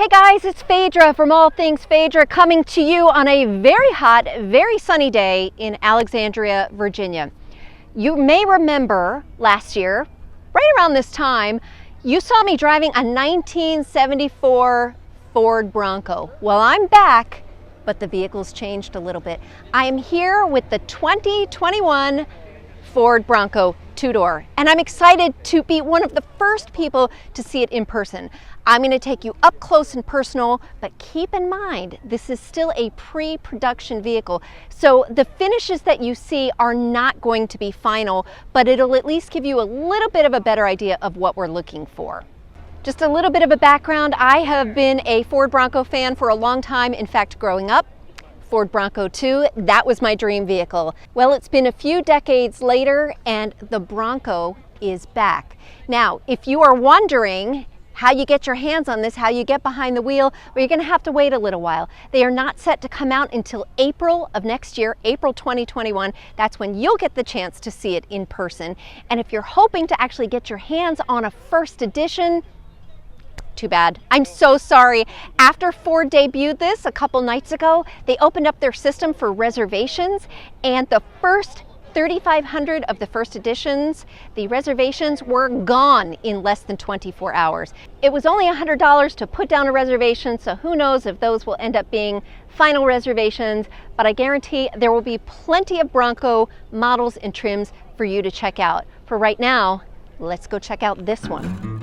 Hey guys, it's Phaedra from All Things Phaedra coming to you on a very hot, very sunny day in Alexandria, Virginia. You may remember last year, right around this time, you saw me driving a 1974 Ford Bronco. Well, I'm back, but the vehicle's changed a little bit. I am here with the 2021 Ford Bronco two-door, and I'm excited to be one of the first people to see it in person. I'm going to take you up close and personal, but keep in mind, this is still a pre-production vehicle. So the finishes that you see are not going to be final, but it'll at least give you a little bit of a better idea of what we're looking for. Just a little bit of a background, I have been a Ford Bronco fan for a long time. In fact, growing up, Ford Bronco 2, that was my dream vehicle. Well, it's been a few decades later and the Bronco is back. Now, if you are wondering how you get your hands on this, how you get behind the wheel, well, you're gonna have to wait a little while. They are not set to come out until April of next year, April 2021. That's when you'll get the chance to see it in person. And if you're hoping to actually get your hands on a first edition, too bad. I'm so sorry. After Ford debuted this a couple nights ago, they opened up their system for reservations, and the first 3,500 of the first editions, the reservations were gone in less than 24 hours. It was only $100 to put down a reservation, so who knows if those will end up being final reservations, but I guarantee there will be plenty of Bronco models and trims for you to check out. For right now, let's go check out this one.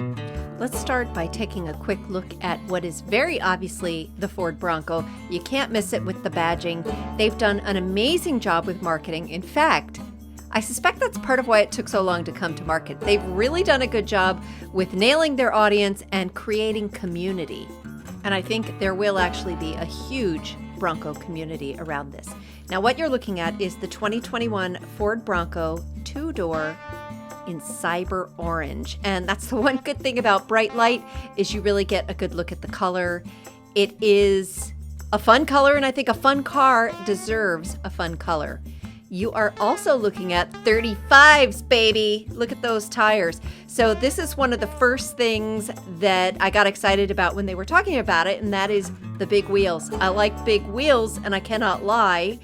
Let's start by taking a quick look at what is very obviously the Ford Bronco. You can't miss it with the badging. They've done an amazing job with marketing. In fact, I suspect that's part of why it took so long to come to market. They've really done a good job with nailing their audience and creating community. And I think there will actually be a huge Bronco community around this. Now, what you're looking at is the 2021 Ford Bronco two-door in cyber orange, and that's the one good thing about bright light is you really get a good look at the color. It is a fun color, and I think a fun car deserves a fun color. You are also looking at 35s, baby. Look at those tires. So this is one of the first things that I got excited about when they were talking about it, and that is the big wheels. I like big wheels, and I cannot lie.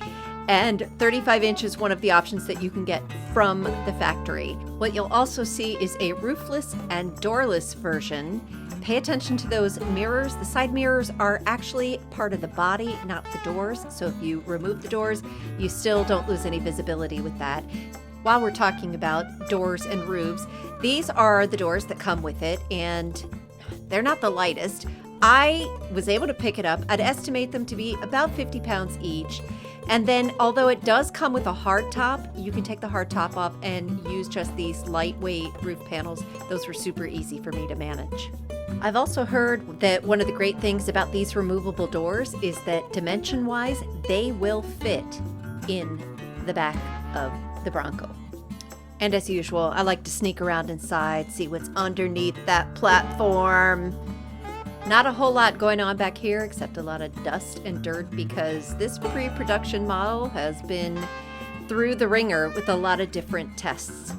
And 35-inch is one of the options that you can get from the factory. What you'll also see is a roofless and doorless version. Pay attention to those mirrors. The side mirrors are actually part of the body, not the doors. So if you remove the doors, you still don't lose any visibility with that. While we're talking about doors and roofs, these are the doors that come with it, and they're not the lightest. I was able to pick it up. I'd estimate them to be about 50 pounds each. And then, although it does come with a hard top, you can take the hard top off and use just these lightweight roof panels. Those were super easy for me to manage. I've also heard that one of the great things about these removable doors is that dimension-wise, they will fit in the back of the Bronco. And as usual, I like to sneak around inside, see what's underneath that platform. Not a whole lot going on back here except a lot of dust and dirt because this pre-production model has been through the ringer with a lot of different tests.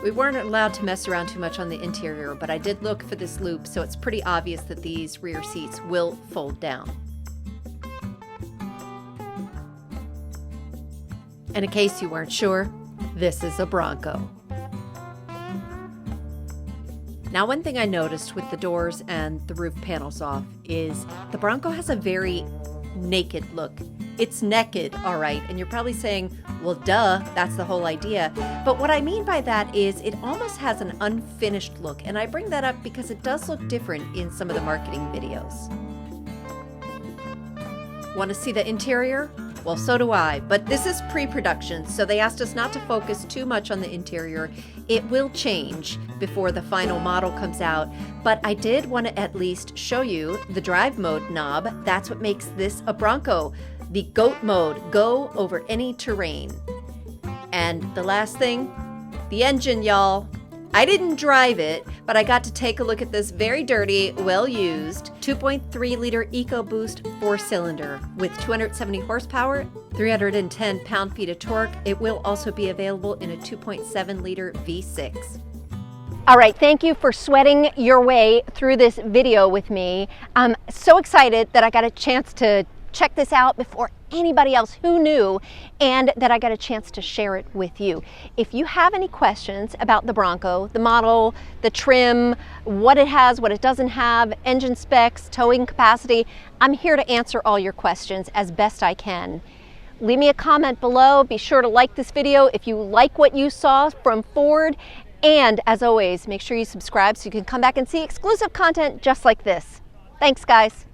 We weren't allowed to mess around too much on the interior, but I did look for this loop, so it's pretty obvious that these rear seats will fold down. And in case you weren't sure, this is a Bronco. Now, one thing I noticed with the doors and the roof panels off is the Bronco has a very naked look. It's naked, all right, and you're probably saying, well, duh, that's the whole idea. But what I mean by that is it almost has an unfinished look, and I bring that up because it does look different in some of the marketing videos. Want to see the interior? Well, so do I, but this is pre-production, so they asked us not to focus too much on the interior. It will change before the final model comes out, but I did want to at least show you the drive mode knob. That's what makes this a Bronco. The GOAT mode, go over any terrain. And the last thing, the engine, y'all. I didn't drive it, but I got to take a look at this very dirty, well-used 2.3 liter EcoBoost 4-cylinder with 270 horsepower, 310 pound-feet of torque. It will also be available in a 2.7 liter V6. All right, thank you for sweating your way through this video with me. I'm so excited that I got a chance to check this out before anybody else who knew, and that I got a chance to share it with you. If you have any questions about the Bronco, the model, the trim, what it has, what it doesn't have, engine specs, towing capacity, I'm here to answer all your questions as best I can. Leave me a comment below. Be sure to like this video if you like what you saw from Ford. And as always, make sure you subscribe so you can come back and see exclusive content just like this. Thanks, guys.